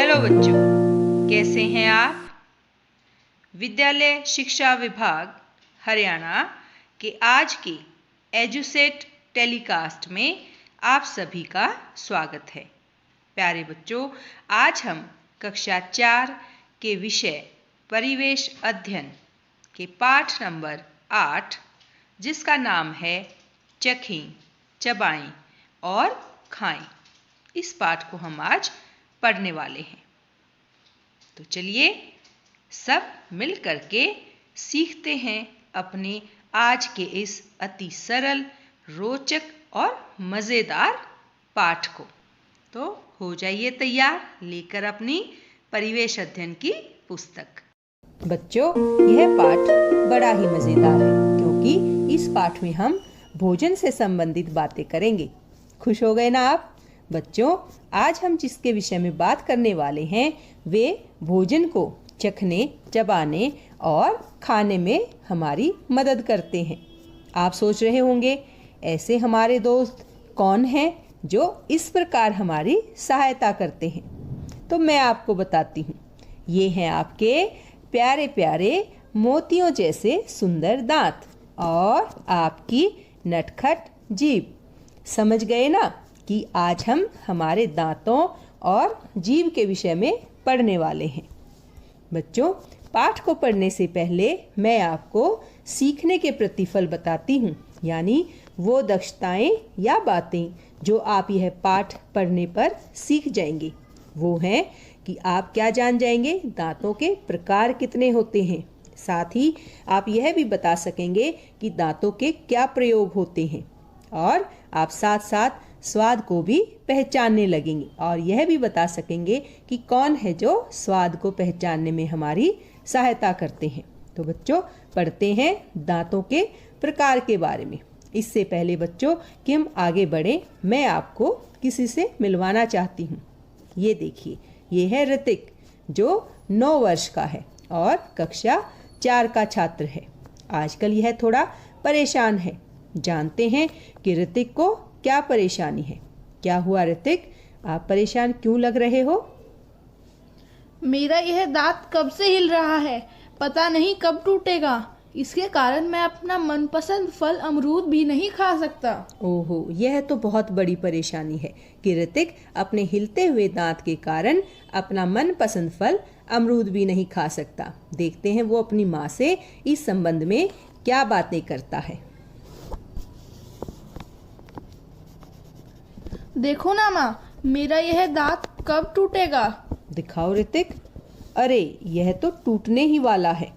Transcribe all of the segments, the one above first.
Hello बच्चों, कैसे हैं आप? विद्यालय शिक्षा विभाग हरियाणा के आज के एजुसेट टेलीकास्ट में आप सभी का स्वागत है। प्यारे बच्चों, आज हम कक्षा 4 के विषय परिवेश अध्ययन के पाठ नंबर 8, जिसका नाम है चखें, चबाएं और खाएं, इस पाठ को हम आज पढ़ने वाले हैं। तो चलिए सब मिल करके सीखते हैं अपने आज के इस अति सरल, रोचक और मज़ेदार पाठ को। तो हो जाइए तैयार लेकर अपनी परिवेश अध्ययन की पुस्तक। बच्चों, यह पाठ बड़ा ही मज़ेदार है क्योंकि इस पाठ में हम भोजन से संबंधित बातें करेंगे। खुश हो गए ना आप? बच्चों, आज हम जिसके विषय में बात करने वाले हैं वे भोजन को चखने, चबाने और खाने में हमारी मदद करते हैं। आप सोच रहे होंगे ऐसे हमारे दोस्त कौन हैं जो इस प्रकार हमारी सहायता करते हैं। तो मैं आपको बताती हूँ, ये हैं आपके प्यारे प्यारे मोतियों जैसे सुंदर दांत और आपकी नटखट जीभ। समझ गए ना कि आज हम हमारे दांतों और जीभ के विषय में पढ़ने वाले हैं। बच्चों, पाठ को पढ़ने से पहले मैं आपको सीखने के प्रतिफल बताती हूँ, यानी वो दक्षताएं या बातें जो आप यह पाठ पढ़ने पर सीख जाएंगे। वो हैं कि आप क्या जान जाएंगे, दांतों के प्रकार कितने होते हैं। साथ ही आप यह भी बता सकेंगे कि दांतों के क्या प्रयोग होते हैं, और आप साथ साथ स्वाद को भी पहचानने लगेंगे और यह भी बता सकेंगे कि कौन है जो स्वाद को पहचानने में हमारी सहायता करते हैं। तो बच्चों, पढ़ते हैं दांतों के प्रकार के बारे में। इससे पहले बच्चों कि हम आगे बढ़ें, मैं आपको किसी से मिलवाना चाहती हूँ। ये देखिए, ये है ऋतिक जो 9 वर्ष का है और कक्षा 4 का छात्र है। आजकल यह थोड़ा परेशान है। जानते हैं कि ऋतिक को क्या परेशानी है। क्या हुआ ऋतिक, आप परेशान क्यों लग रहे हो? मेरा यह दांत कब से हिल रहा है, पता नहीं कब टूटेगा। इसके कारण मैं अपना मनपसंद फल अमरूद भी नहीं खा सकता। ओहो, यह तो बहुत बड़ी परेशानी है कि ऋतिक अपने हिलते हुए दांत के कारण अपना मनपसंद फल अमरूद भी नहीं खा सकता। देखते हैं वो अपनी माँ से इस संबंध में क्या बातें करता है। देखो ना माँ, मेरा यह दांत कब टूटेगा? दिखाओ ऋतिक। अरे, यह तो टूटने ही वाला है।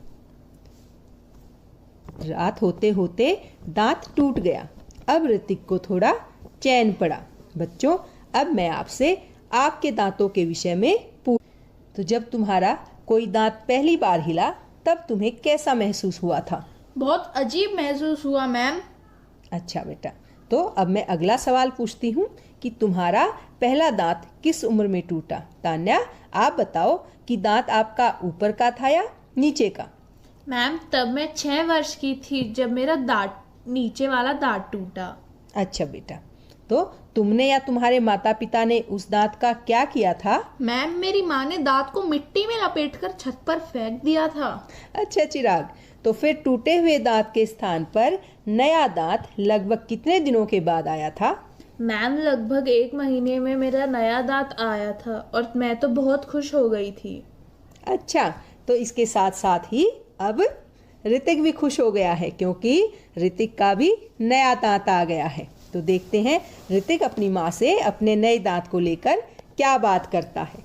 रात होते होते दांत टूट गया। अब ऋतिक को थोड़ा चैन पड़ा। बच्चों, अब मैं आपसे आपके दांतों के विषय में तो जब तुम्हारा कोई दांत पहली बार हिला तब तुम्हें कैसा महसूस हुआ था? बहुत अजीब महसूस हुआ मैम। अच्छा बेटा, तो अब मैं अगला सवाल पूछती हूँ कि तुम्हारा पहला दांत किस उम्र में टूटा? तान्या, आप बताओ कि दांत आपका ऊपर का था या नीचे का? मैम, तब मैं 6 वर्ष की थी जब मेरा दांत, नीचे वाला दांत टूटा। अच्छा बेटा, तो तुमने या तुम्हारे माता पिता ने उस दांत का क्या किया था? मैम, मेरी माँ ने दांत को मिट्टी में लपेटकर छत पर फेंक दिया था। अच्छा चिराग, तो फिर टूटे हुए दांत के स्थान पर नया दांत लगभग कितने दिनों के बाद आया था? मैम, लगभग 1 महीने में मेरा नया दांत आया था और मैं तो बहुत खुश हो गई थी। अच्छा, तो इसके साथ साथ ही अब ऋतिक भी खुश हो गया है क्योंकि ऋतिक का भी नया दांत आ गया है। तो देखते हैं ऋतिक अपनी माँ से अपने नए दांत को लेकर क्या बात करता है।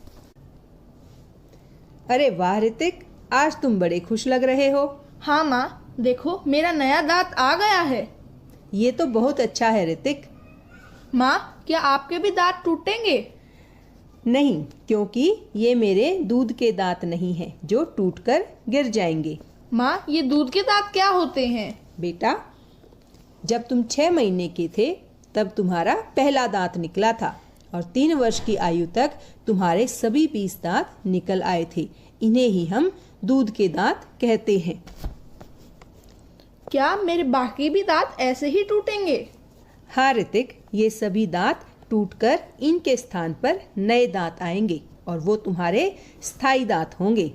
अरे वाह ऋतिक, आज तुम बड़े खुश लग रहे हो। हाँ माँ, देखो मेरा नया दांत आ गया है। ये तो बहुत अच्छा है ऋतिक। माँ, क्या आपके भी दांत टूटेंगे? नहीं, क्योंकि ये मेरे दूध के दांत नहीं हैं जो टूटकर गिर जाएंगे। माँ, ये दूध के दांत क्या होते हैं? बेटा, जब तुम 6 महीने के थे तब तुम्हारा पहला दांत निकला था और 3 वर्ष की आयु तक तुम्हारे सभी 20 दांत निकल आए थे। इन्हें ही हम दूध के दांत कहते हैं। क्या मेरे बाकी भी दांत ऐसे ही टूटेंगे? हाँ ऋतिक, ये सभी दांत टूटकर इनके स्थान पर नए दांत आएंगे और वो तुम्हारे स्थायी दांत होंगे।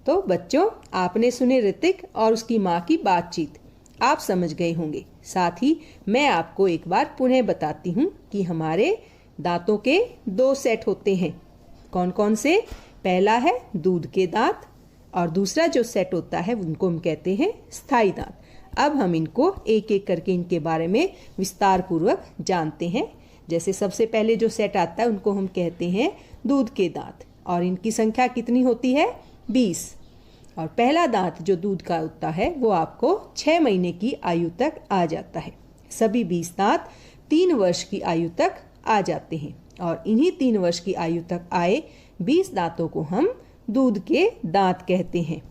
तो बच्चों, आपने सुने ऋतिक और उसकी माँ की बातचीत, आप समझ गए होंगे। साथ ही मैं आपको एक बार पुनः बताती हूँ कि हमारे दांतों के 2 सेट होते हैं। कौन कौन से? पहला है दूध के दांत और दूसरा जो सेट होता है उनको हम कहते हैं स्थायी दांत। अब हम इनको एक एक करके इनके बारे में विस्तार पूर्वक जानते हैं। जैसे सबसे पहले जो सेट आता है उनको हम कहते हैं दूध के दांत और इनकी संख्या कितनी होती है? 20। और पहला दांत जो दूध का होता है वो आपको 6 महीने की आयु तक आ जाता है। सभी 20 दांत 3 वर्ष की आयु तक आ जाते हैं और इन्हीं 3 वर्ष की आयु तक आए 20 दांतों को हम दूध के दांत कहते हैं।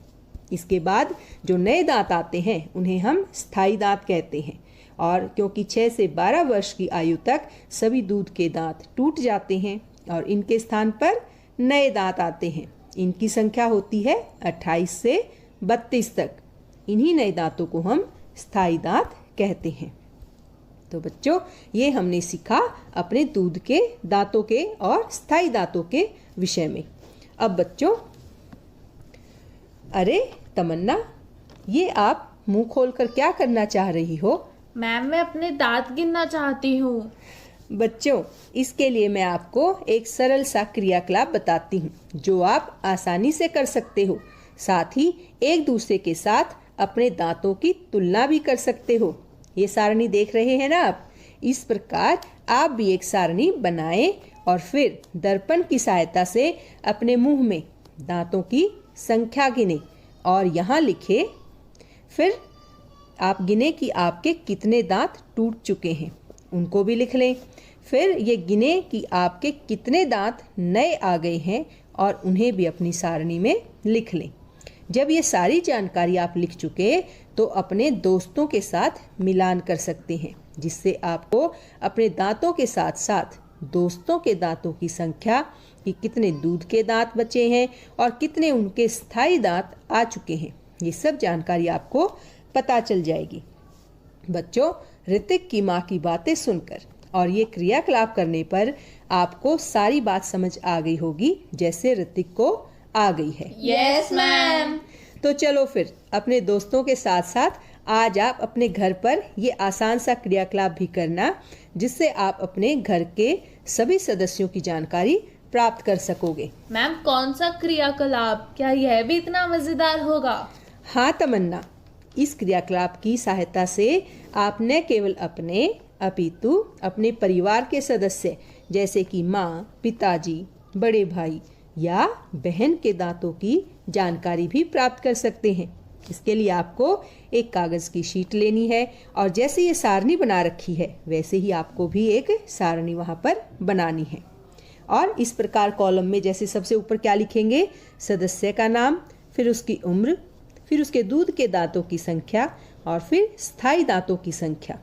इसके बाद जो नए दांत आते हैं उन्हें हम स्थायी दांत कहते हैं। और क्योंकि 6 से 12 वर्ष की आयु तक सभी दूध के दांत टूट जाते हैं और इनके स्थान पर नए दांत आते हैं। इनकी संख्या होती है 28 से 32 तक। इन्हीं नए दांतों को हम स्थायी दांत कहते हैं। तो बच्चों, ये हमने सीखा अपने दूध के दांतों के और स्थायी दांतों के विषय में। अब बच्चों, अरे तमन्ना, ये आप मुंह खोलकर क्या करना चाह रही हो? मैम, मैं अपने दांत गिनना चाहती हूँ। बच्चों, इसके लिए मैं आपको एक सरल सा क्रियाकलाप बताती हूँ जो आप आसानी से कर सकते हो। साथ ही एक दूसरे के साथ अपने दांतों की तुलना भी कर सकते हो। ये सारणी देख रहे हैं ना आप? इस प्रकार आप भी एक सारणी बनाएं और फिर दर्पण की सहायता से अपने मुंह में दांतों की संख्या गिने और यहाँ लिखे। फिर आप गिने कि आपके कितने दांत टूट चुके हैं, उनको भी लिख लें। फिर ये गिने कि आपके कितने दांत नए आ गए हैं और उन्हें भी अपनी सारणी में लिख लें। जब ये सारी जानकारी आप लिख चुके तो अपने दोस्तों के साथ मिलान कर सकते हैं, जिससे आपको अपने दांतों के साथ साथ दोस्तों के दांतों की संख्या, कि कितने दूध के दांत बचे हैं और कितने उनके स्थायी दांत आ चुके हैं, ये सब जानकारी आपको पता चल जाएगी। बच्चों, ऋतिक की माँ की बातें सुनकर और ये क्रियाकलाप करने पर आपको सारी बात समझ आ गई होगी, जैसे ऋतिक को आ गई है। Yes ma'am. तो चलो फिर अपने दोस्तों के साथ साथ आज आप अपने घर पर ये आसान सा क्रियाकलाप भी करना, जिससे आप अपने घर के सभी सदस्यों की जानकारी प्राप्त कर सकोगे। मैम, कौन सा क्रियाकलाप? क्या यह भी इतना मजेदार होगा? हाँ तमन्ना, इस क्रियाकलाप की सहायता से आप न केवल अपने अपितु अपने परिवार के सदस्य जैसे कि माँ, पिताजी, बड़े भाई या बहन के दांतों की जानकारी भी प्राप्त कर सकते हैं। इसके लिए आपको एक कागज की शीट लेनी है और जैसे ये सारणी बना रखी है वैसे ही आपको भी एक सारणी वहाँ पर बनानी है। और इस प्रकार कॉलम में जैसे सबसे ऊपर क्या लिखेंगे? सदस्य का नाम, फिर उसकी उम्र, फिर उसके दूध के दांतों की संख्या और फिर स्थायी दांतों की संख्या।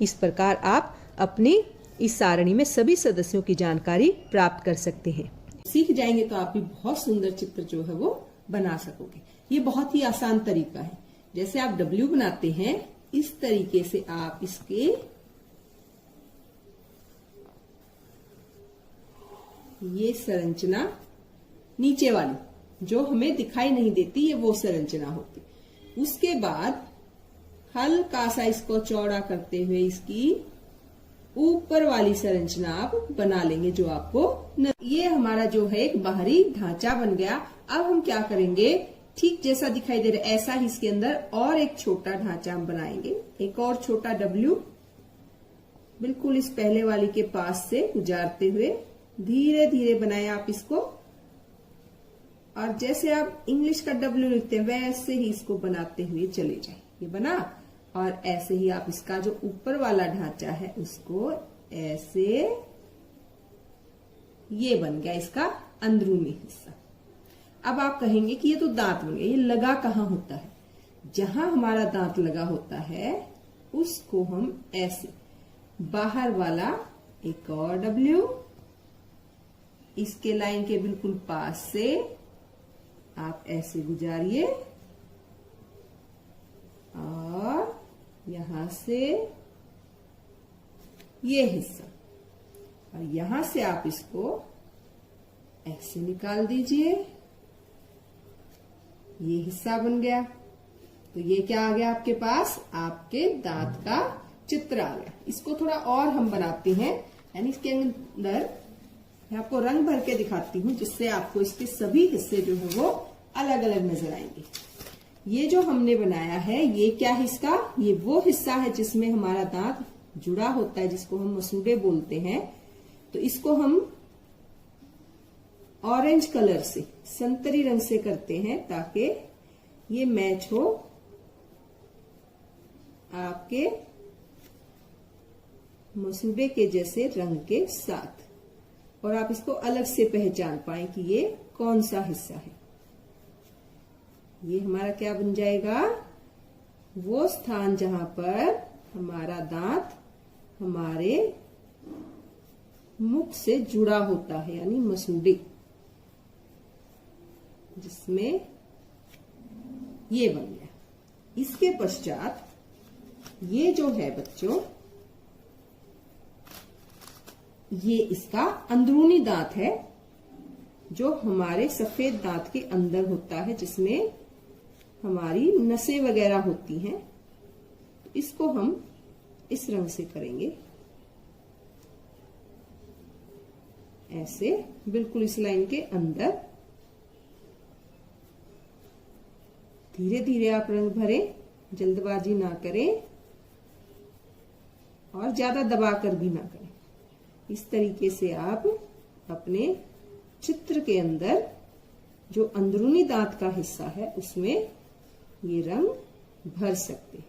इस प्रकार आप अपनी इस सारणी में सभी सदस्यों की जानकारी प्राप्त कर सकते हैं। सीख जाएंगे तो आप भी बहुत सुंदर चित्र जो है वो बना सकोगे। ये बहुत ही आसान तरीका है। जैसे आप W बनाते हैं, इस तरीके से आप इसके ये संरचना नीचे वाली जो हमें दिखाई नहीं देती, ये वो संरचना होती। उसके बाद हल्का सा इसको चौड़ा करते हुए इसकी ऊपर वाली संरचना आप बना लेंगे जो आपको ये हमारा जो है एक बाहरी ढांचा बन गया। अब हम क्या करेंगे, ठीक जैसा दिखाई दे रहा है ऐसा ही इसके अंदर और एक छोटा ढांचा हम बनाएंगे। एक और छोटा W बिल्कुल इस पहले वाली के पास से गुजारते हुए धीरे धीरे बनाए आप इसको। और जैसे आप इंग्लिश का W लिखते हैं वैसे ही इसको बनाते हुए चले जाए। ये बना। और ऐसे ही आप इसका जो ऊपर वाला ढांचा है उसको ऐसे, ये बन गया इसका अंदरूनी हिस्सा। अब आप कहेंगे कि ये तो दांत बन गया, ये लगा कहाँ होता है? जहां हमारा दांत लगा होता है उसको हम ऐसे बाहर वाला एक और W इसके लाइन के बिल्कुल पास से आप ऐसे गुजारिए और यहां से ये हिस्सा और यहां से आप इसको ऐसे निकाल दीजिए। ये हिस्सा बन गया। तो ये क्या आ गया आपके पास? आपके दांत का चित्र आ गया। इसको थोड़ा और हम बनाते हैं, यानी इसके अंदर मैं आपको रंग भर के दिखाती हूँ, जिससे आपको इसके सभी हिस्से जो है वो अलग अलग नजर आएंगे। ये जो हमने बनाया है, ये क्या है इसका? ये वो हिस्सा है जिसमें हमारा दांत जुड़ा होता है, जिसको हम मसूड़े बोलते हैं। तो इसको हम ऑरेंज कलर से, संतरी रंग से करते हैं, ताकि ये मैच हो आपके मसूड़े के जैसे रंग के साथ, और आप इसको अलग से पहचान पाए कि ये कौन सा हिस्सा है। ये हमारा क्या बन जाएगा? वो स्थान जहां पर हमारा दांत हमारे मुख से जुड़ा होता है, यानी मसूड़े, जिसमें ये बन गया। इसके पश्चात ये जो है बच्चों, ये इसका अंदरूनी दांत है, जो हमारे सफेद दांत के अंदर होता है, जिसमें हमारी नसें वगैरह होती हैं। तो इसको हम इस रंग से करेंगे, ऐसे बिल्कुल इस लाइन के अंदर। धीरे धीरे आप रंग भरें, जल्दबाजी ना करें और ज्यादा दबाकर भी ना करें। इस तरीके से आप अपने चित्र के अंदर जो अंदरूनी दांत का हिस्सा है, उसमें ये रंग भर सकते हैं,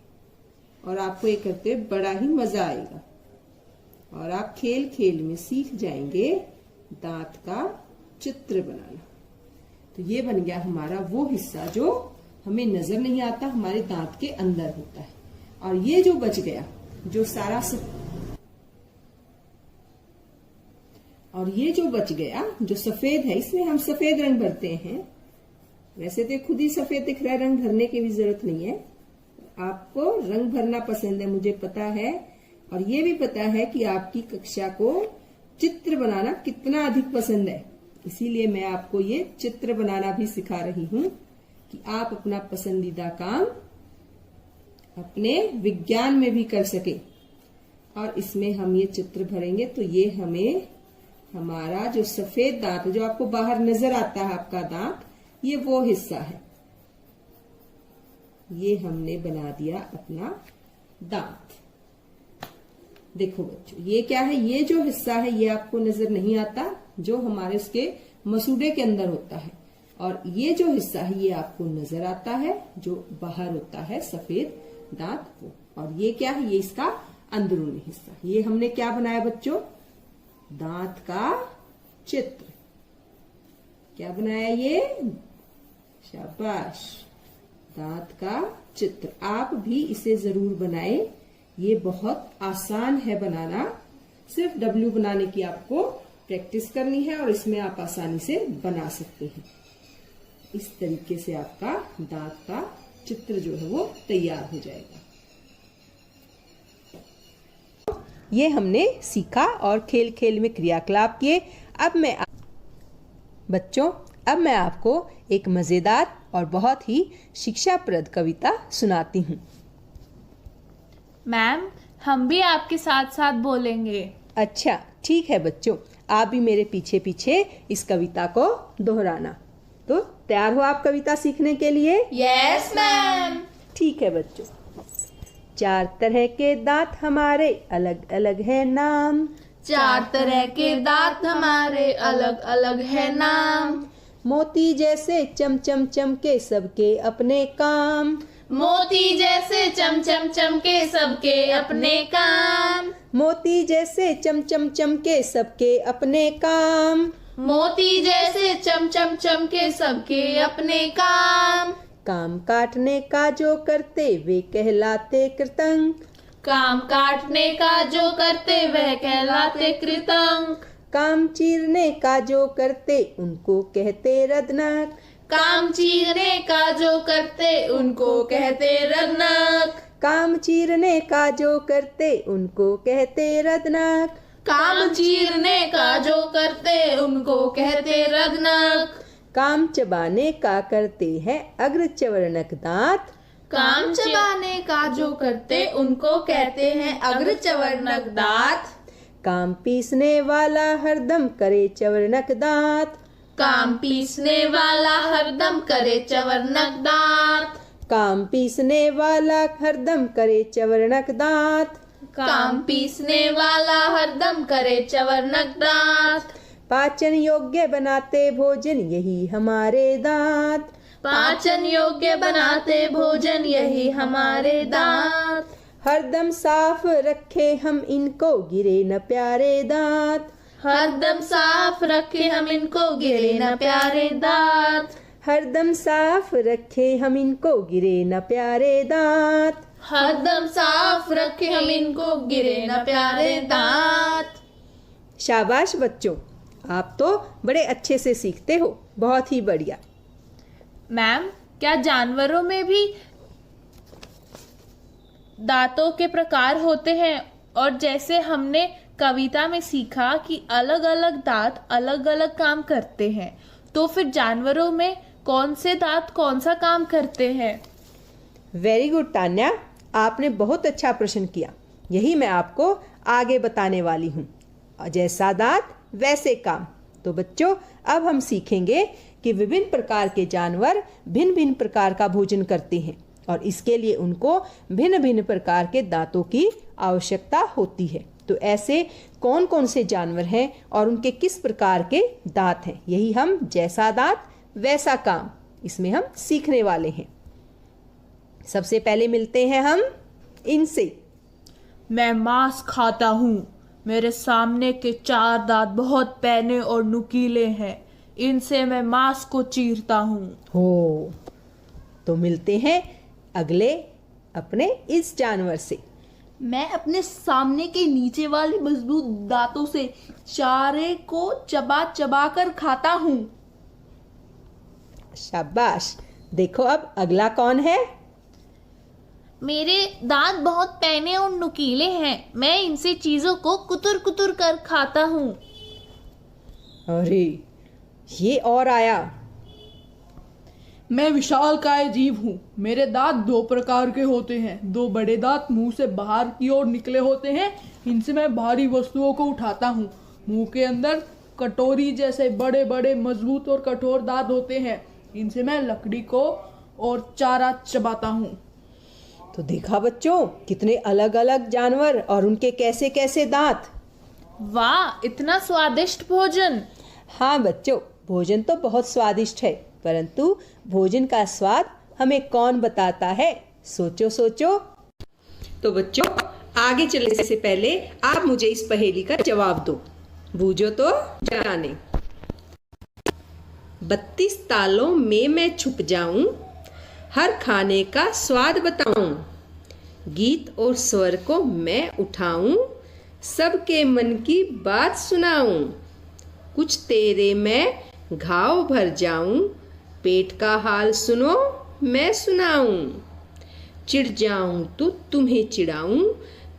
और आपको ये करते हुए बड़ा ही मजा आएगा, और आप खेल खेल में सीख जाएंगे दांत का चित्र बनाना। तो ये बन गया हमारा वो हिस्सा जो हमें नजर नहीं आता, हमारे दांत के अंदर होता है। और ये जो बच गया, जो सारा और ये जो बच गया जो सफेद है, इसमें हम सफेद रंग भरते हैं। वैसे तो खुद ही सफेद दिख रहा है, रंग भरने की भी जरूरत नहीं है। आपको रंग भरना पसंद है, मुझे पता है, और ये भी पता है कि आपकी कक्षा को चित्र बनाना कितना अधिक पसंद है। इसीलिए मैं आपको ये चित्र बनाना भी सिखा रही हूँ, कि आप अपना पसंदीदा काम अपने विज्ञान में भी कर सके। और इसमें हम ये चित्र भरेंगे, तो ये हमें हमारा जो सफेद दांत, जो आपको बाहर नजर आता है आपका दांत, ये वो हिस्सा है। ये हमने बना दिया अपना दांत। देखो बच्चों, ये क्या है? ये जो हिस्सा है ये आपको नजर नहीं आता, जो हमारे उसके मसूड़े के अंदर होता है। और ये जो हिस्सा है ये आपको नजर आता है, जो बाहर होता है सफेद दांत को। और ये क्या है? ये इसका अंदरूनी हिस्सा। ये हमने क्या बनाया बच्चों? दांत का चित्र। क्या बनाया ये? शाबाश, दांत का चित्र। आप भी इसे जरूर बनाएं। ये बहुत आसान है बनाना। सिर्फ डब्ल्यू बनाने की आपको प्रैक्टिस करनी है, और इसमें आप आसानी से बना सकते हैं। इस तरीके से आपका दांत का चित्र जो है वो तैयार हो जाएगा। ये हमने सीखा और खेल खेल में क्रियाकलाप किए। अब मैं आपको एक मजेदार और बहुत ही शिक्षाप्रद कविता सुनाती हूँ। मैम, हम भी आपके साथ साथ बोलेंगे। अच्छा, ठीक है बच्चों, आप भी मेरे पीछे पीछे इस कविता को दोहराना। तो तैयार हो आप कविता सीखने के लिए? Yes ma'am. ठीक है बच्चों। 4 तरह के दांत हमारे, अलग अलग है नाम। 4 तरह के दांत हमारे, अलग अलग है नाम। मोती जैसे चमचम चमके, सबके अपने काम। मोती जैसे चमचम चमके, सबके अपने काम। मोती जैसे चमचम चमके, सबके अपने काम। मोती जैसे चमचम चमके, सबके अपने काम। काम काटने का जो करते, वे कहलाते कृतंक। काम काटने का जो करते, वह कहलाते कृतंक। काम चीरने का जो करते, उनको कहते रत्नक। काम चीरने का जो करते, उनको कहते रत्नक। काम चीरने का जो करते, उनको कहते रत्नक। काम चीरने का जो करते उनको कहते रगनक। काम चबाने का करते हैं अग्र चवर्णक दांत। काम चबाने का जो करते उनको कहते हैं अग्र चवर्णक दांत। काम पीसने वाला हरदम करे चवर्णक दांत। काम पीसने वाला हरदम करे चवर्णक दांत। काम पीसने वाला हरदम करे चवर्णक दांत। काम पीसने वाला हरदम करे चवर्णक दांत। पाचन योग्य बनाते भोजन यही हमारे दांत। पाचन योग्य बनाते भोजन यही हमारे दांत। हरदम साफ रखे हम इनको गिरे न प्यारे दांत। हरदम साफ रखे हम इनको गिरे न प्यारे दांत। हरदम साफ रखे हम इनको गिरे न प्यारे दांत। हरदम साफ रखे हम इनको गिरे न प्यारे दांत। शाबाश बच्चों, आप तो बड़े अच्छे से सीखते हो, बहुत ही बढ़िया। मैम, क्या जानवरों में भी दांतों के प्रकार होते हैं? और जैसे हमने कविता में सीखा कि अलग अलग दांत अलग अलग काम करते हैं, तो फिर जानवरों में कौन से दांत कौन सा काम करते हैं? वेरी गुड तान्या, आपने बहुत अच्छा प्रश्न किया। यही मैं आपको आगे बताने वाली हूँ। जैसा दांत वैसे काम। तो बच्चों, अब हम सीखेंगे कि विभिन्न प्रकार के जानवर भिन्न भिन्न प्रकार का भोजन करते हैं और इसके लिए उनको भिन्न भिन्न प्रकार के दांतों की आवश्यकता होती है। तो ऐसे कौन कौन से जानवर हैं और उनके किस प्रकार के दांत हैं, यही हम जैसा दांत वैसा काम इसमें हम सीखने वाले हैं। सबसे पहले मिलते हैं हम इनसे। मैं मांस खाता हूँ। मेरे सामने के 4 दांत बहुत पैने और नुकीले हैं। इनसे मैं मांस को चीरता हूँ। हो, तो मिलते हैं अगले अपने इस जानवर से। मैं अपने सामने के नीचे वाले मजबूत दांतों से चारे को चबा चबा कर खाता हूँ। शाबाश। देखो अब अगला कौन है? मेरे दांत बहुत पैने और नुकीले हैं। मैं इनसे चीजों को कुतर कुतर कर खाता हूँ। अरे, ये और आया। मैं विशालकाय जीव हूँ। मेरे दांत 2 प्रकार के होते हैं। 2 बड़े दांत मुंह से बाहर की ओर निकले होते हैं। इनसे मैं भारी वस्तुओं को उठाता हूँ। मुंह के अंदर कटोरी जैसे बड़े बड़े मजबूत और कठोर दांत होते हैं। इनसे मैं लकड़ी को और चारा चबाता हूँ। तो देखा बच्चों, कितने अलग अलग जानवर और उनके कैसे कैसे दांत। वाह, इतना स्वादिष्ट भोजन। हाँ बच्चों, भोजन तो बहुत स्वादिष्ट है, परंतु भोजन का स्वाद हमें कौन बताता है? सोचो सोचो। तो बच्चों, आगे चलने से पहले आप मुझे इस पहेली का जवाब दो। बूझो तो जाने। 32 तालों में मैं छुप जाऊं, हर खाने का स्वाद बताऊं, गीत और स्वर को मैं उठाऊं, सबके मन की बात सुनाऊं, कुछ तेरे मैं घाव भर जाऊं, पेट का हाल सुनो मैं सुनाऊं, चिढ़ जाऊं तो तुम्हें चिढ़ाऊं,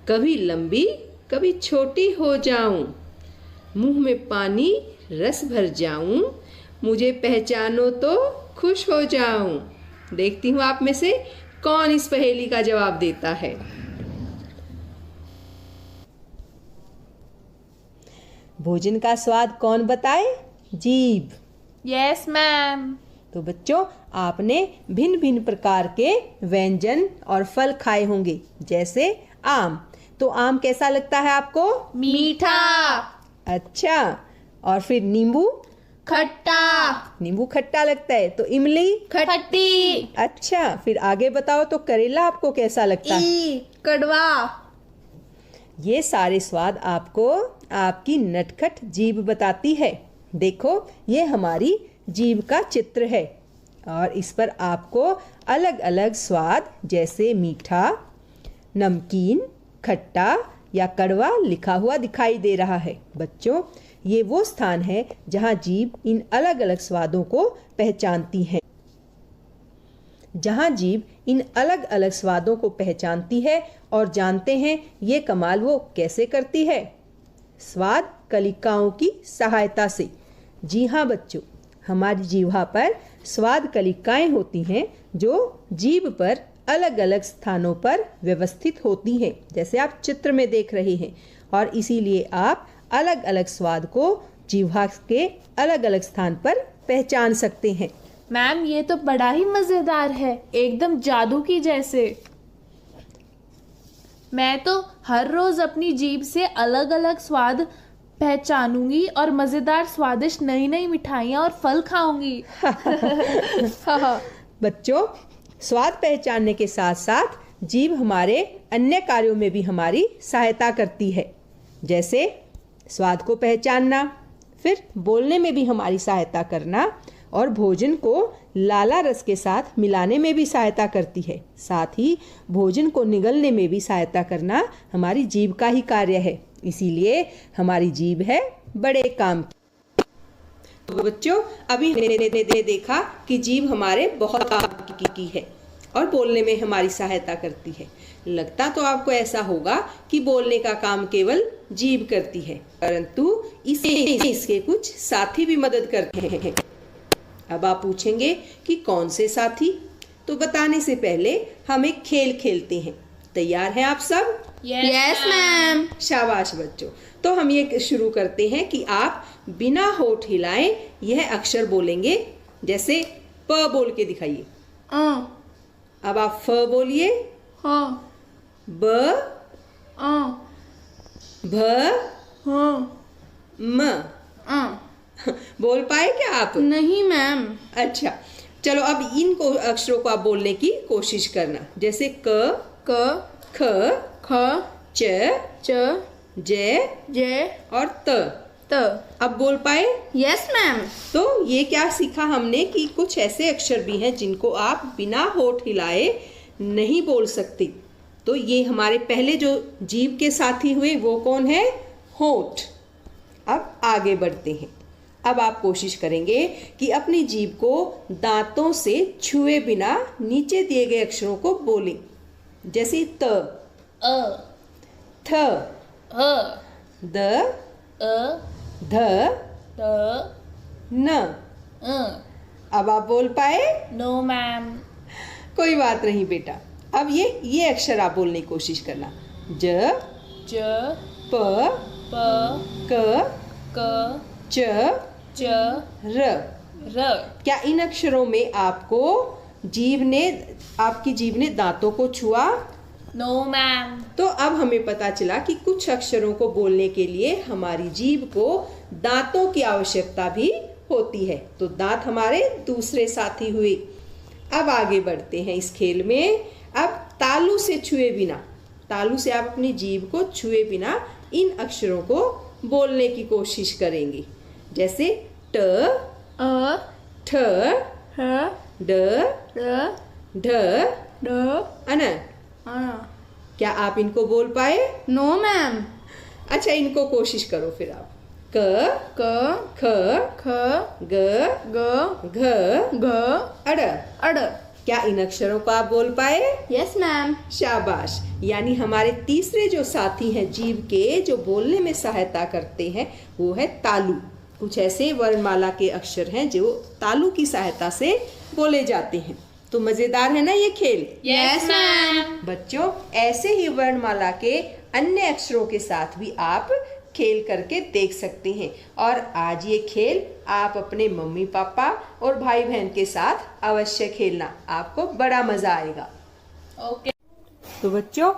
कभी लंबी कभी छोटी हो जाऊं, मुंह में पानी रस भर जाऊं, मुझे पहचानो तो खुश हो जाऊं। देखती हूँ आप में से कौन इस पहेली का जवाब देता है। भोजन का स्वाद कौन बताए? जीभ। Yes ma'am. तो बच्चों, आपने भिन्न भिन्न प्रकार के व्यंजन और फल खाए होंगे, जैसे आम। तो आम कैसा लगता है आपको? मीठा। अच्छा, और फिर नींबू? खट्टा। नींबू खट्टा लगता है। तो इमली? खट्टी। अच्छा, फिर आगे बताओ, तो करेला आपको कैसा लगता है? कड़वा। ये सारे स्वाद आपको आपकी नटखट जीभ बताती है। देखो, ये हमारी जीभ का चित्र है और इस पर आपको अलग अलग स्वाद जैसे मीठा, नमकीन, खट्टा या कड़वा लिखा हुआ दिखाई दे रहा है। बच्चों, ये वो स्थान है जहाँ जीभ इन अलग अलग स्वादों को पहचानती है। जहाँ जीभ इन अलग अलग स्वादों को पहचानती है और जानते हैं ये कमाल वो कैसे करती है। स्वाद कलिकाओं की सहायता से। जी हाँ बच्चों, हमारी जीवा पर स्वाद कलिकाएं होती हैं जो जीभ पर अलग अलग स्थानों पर व्यवस्थित होती हैं, जैसे आप चित्र में देख रहे हैं। और इसीलिए आप अलग अलग स्वाद को जीवा के अलग अलग स्थान पर पहचान सकते हैं। मैम ये तो बड़ा ही मजेदार है, एकदम जादू की जैसे। मैं तो हर रोज अपनी जीभ से अलग अलग स्वाद पहचानूंगी और मजेदार स्वादिष्ट नई नई मिठाइयाँ और फल खाऊंगी। बच्चों, स्वाद पहचानने के साथ साथ जीभ हमारे अन्य कार्यों में भी हमारी सहायता करती है, जैसे स्वाद को पहचानना, फिर बोलने में भी हमारी सहायता करना, और भोजन को लाला रस के साथ मिलाने में भी सहायता करती है। साथ ही भोजन को निगलने में भी सहायता करना हमारी जीभ का ही कार्य है। इसीलिए हमारी जीभ है बड़े काम की। तो बच्चों, अभी मैंने देखा कि जीभ हमारे बहुत काम की है और बोलने में हमारी सहायता करती है। लगता तो आपको ऐसा होगा कि बोलने का काम केवल जीभ करती है, परंतु इसके कुछ साथी भी मदद करते हैं। अब आप पूछेंगे कि कौन से साथी? तो बताने से पहले हम एक खेल खेलते हैं। तैयार हैं आप सब? Yes ma'am. शाबाश बच्चों। तो हम ये शुरू करते हैं कि आप बिना होठ हिलाए यह अक्षर बोलेंगे। जैसे प बोल के दिखाइए। अब आप फ बोलिए। ब, भ, म। बोल पाए क्या आप? नहीं मैम। अच्छा, चलो अब इन अक्षरों को आप बोलने की कोशिश करना। जैसे क, ख, च, ज और त। अब बोल पाए? Yes ma'am. तो ये क्या सीखा हमने कि कुछ ऐसे अक्षर भी हैं जिनको आप बिना होठ हिलाए नहीं बोल सकते। तो ये हमारे पहले जो जीभ के साथी हुए वो कौन है? होठ। अब आगे बढ़ते हैं। अब आप कोशिश करेंगे कि अपनी जीभ को दांतों से छुए बिना नीचे दिए गए अक्षरों को बोलें। जैसे त, थ, द, ध, न। अब आप बोल पाए? No ma'am. कोई बात नहीं बेटा। अब ये अक्षर आप बोलने की कोशिश करना। ज, प, क, च, र। क्या इन अक्षरों में आपकी जीभ ने दांतों को छुआ? No ma'am. तो अब हमें पता चला कि कुछ अक्षरों को बोलने के लिए हमारी जीभ को दांतों की आवश्यकता भी होती है। तो दांत हमारे दूसरे साथी हुए। अब आगे बढ़ते हैं इस खेल में। अब तालू से छुए बिना, तालू से आप अपनी जीभ को छुए बिना इन अक्षरों को बोलने की कोशिश करेंगे। जैसे ट, ठ, ड, ढ, अन। क्या आप इनको बोल पाए? No ma'am. अच्छा, इनको कोशिश करो फिर आप। क, ख, ग, घ, अड़। क्या इन अक्षरों को आप बोल पाए? Yes ma'am. शाबाश। यानी हमारे तीसरे जो साथी हैं जीभ के, जो बोलने में सहायता करते हैं, वो है तालु। कुछ ऐसे वर्णमाला के अक्षर हैं जो तालु की सहायता से बोले जाते हैं। तो मजेदार है ना ये खेल? Yes ma'am. बच्चों, ऐसे ही वर्णमाला के अन्य अक्षरों के साथ भी आप खेल करके देख सकते हैं। और आज ये खेल आप अपने मम्मी पापा और भाई बहन के साथ अवश्य खेलना, आपको बड़ा मजा आएगा। ओके। तो बच्चों,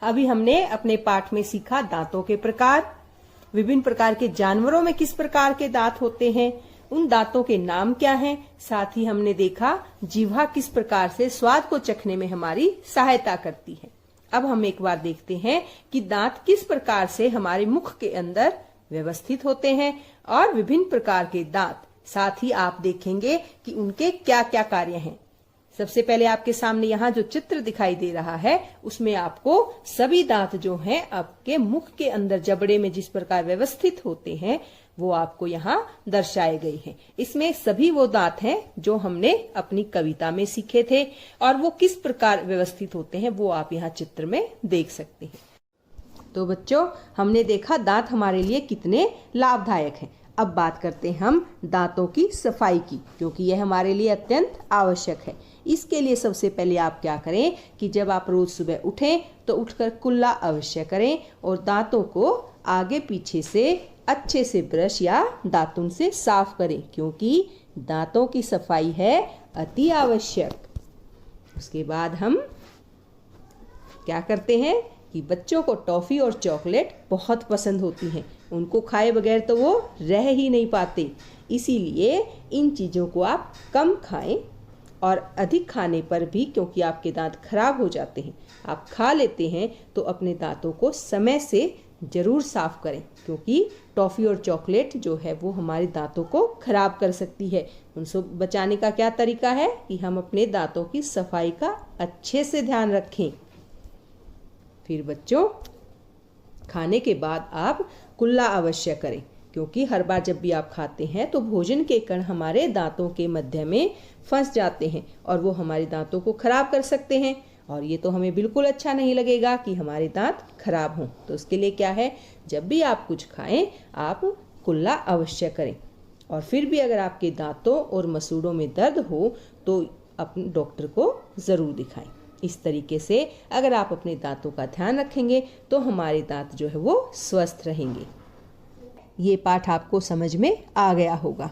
अभी हमने अपने पाठ में सीखा दांतों के प्रकार, विभिन्न प्रकार के जानवरों में किस प्रकार के दांत होते हैं, उन दांतों के नाम क्या हैं। साथ ही हमने देखा जीवा किस प्रकार से स्वाद को चखने में हमारी सहायता करती है। अब हम एक बार देखते हैं कि दांत किस प्रकार से हमारे मुख के अंदर व्यवस्थित होते हैं और विभिन्न प्रकार के दांत। साथ ही आप देखेंगे कि उनके क्या क्या कार्य हैं। सबसे पहले आपके सामने यहाँ जो चित्र दिखाई दे रहा है, उसमें आपको सभी दांत जो हैं आपके मुख के अंदर जबड़े में जिस प्रकार व्यवस्थित होते हैं, वो आपको यहाँ दर्शाए गए हैं। इसमें सभी वो दांत हैं जो हमने अपनी कविता में सीखे थे, और वो किस प्रकार व्यवस्थित होते हैं वो आप यहाँ चित्र में देख सकते हैं। तो बच्चों, हमने देखा दांत हमारे लिए कितने लाभदायक हैं। अब बात करते हैं हम दांतों की सफाई की, क्योंकि यह हमारे लिए अत्यंत आवश्यक है। इसके लिए सबसे पहले आप क्या करें कि जब आप रोज सुबह उठें तो उठकर कुल्ला अवश्य करें और दांतों को आगे पीछे से अच्छे से ब्रश या दातुन से साफ करें, क्योंकि दांतों की सफाई है अति आवश्यक। उसके बाद हम क्या करते हैं कि बच्चों को टॉफ़ी और चॉकलेट बहुत पसंद होती हैं। उनको खाए बगैर तो वो रह ही नहीं पाते। इसीलिए इन चीज़ों को आप कम खाएं और अधिक खाने पर भी, क्योंकि आपके दांत खराब हो जाते हैं, आप खा लेते हैं तो अपने दांतों को समय से ज़रूर साफ़ करें, क्योंकि टॉफ़ी और चॉकलेट जो है वो हमारे दांतों को खराब कर सकती है। उनसे बचाने का क्या तरीका है कि हम अपने दांतों की सफाई का अच्छे से ध्यान रखें। फिर बच्चों, खाने के बाद आप कुल्ला अवश्य करें, क्योंकि हर बार जब भी आप खाते हैं तो भोजन के कण हमारे दांतों के मध्य में फंस जाते हैं और वो हमारे दांतों को खराब कर सकते हैं, और ये तो हमें बिल्कुल अच्छा नहीं लगेगा कि हमारे दांत खराब हों। तो उसके लिए क्या है, जब भी आप कुछ खाएं आप कुल्ला अवश्य करें। और फिर भी अगर आपके दांतों और मसूड़ों में दर्द हो तो अपने डॉक्टर को ज़रूर दिखाएं। इस तरीके से अगर आप अपने दांतों का ध्यान रखेंगे तो हमारे दांत जो है वो स्वस्थ रहेंगे। ये पाठ आपको समझ में आ गया होगा।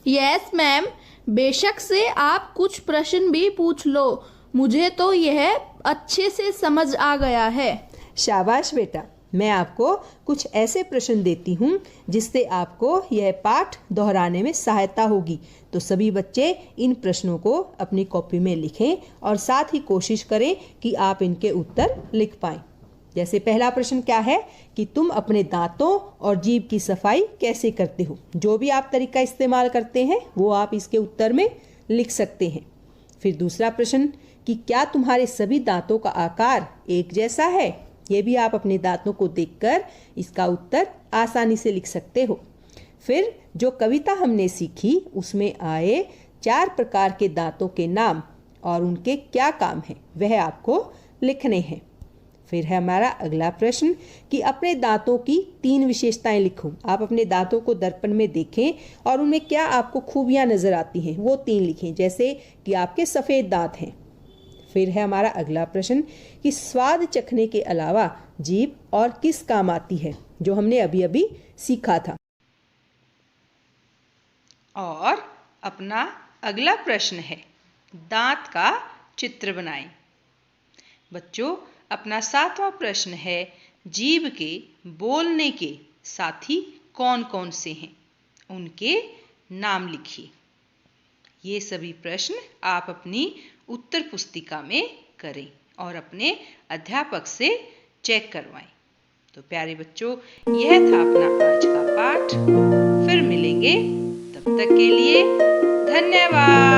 यस मैम, बेशक से आप कुछ प्रश्न भी पूछ लो, मुझे तो यह अच्छे से समझ आ गया है। शाबाश बेटा, मैं आपको कुछ ऐसे प्रश्न देती हूँ जिससे आपको यह पाठ दोहराने में सहायता होगी। तो सभी बच्चे इन प्रश्नों को अपनी कॉपी में लिखें और साथ ही कोशिश करें कि आप इनके उत्तर लिख पाएं। जैसे पहला प्रश्न क्या है कि तुम अपने दांतों और जीभ की सफाई कैसे करते हो। जो भी आप तरीका इस्तेमाल करते हैं वो आप इसके उत्तर में लिख सकते हैं। फिर दूसरा प्रश्न कि क्या तुम्हारे सभी दांतों का आकार एक जैसा है। ये भी आप अपने दांतों को देखकर इसका उत्तर आसानी से लिख सकते हो। फिर जो कविता हमने सीखी उसमें आए 4 प्रकार के दांतों के नाम और उनके क्या काम हैं वह आपको लिखने हैं। फिर है हमारा अगला प्रश्न कि अपने दांतों की 3 विशेषताएं लिखो। आप अपने दांतों को दर्पण में देखें और उनमें क्या आपको खूबियां नजर आती हैं वो 3 लिखें, जैसे कि आपके सफ़ेद दांत हैं। फिर है हमारा अगला प्रश्न कि स्वाद चखने के अलावा जीभ और किस काम आती है, जो हमने अभी अभी सीखा था। और अपना अगला प्रश्न है दांत का चित्र बनाएं। बच्चों, अपना 7वां प्रश्न है जीभ के बोलने के साथी कौन कौन से हैं, उनके नाम लिखिए। ये सभी प्रश्न आप अपनी उत्तर पुस्तिका में करें और अपने अध्यापक से चेक करवाएं। तो प्यारे बच्चों, यह था अपना आज का पाठ। फिर मिलेंगे, तब तक के लिए धन्यवाद।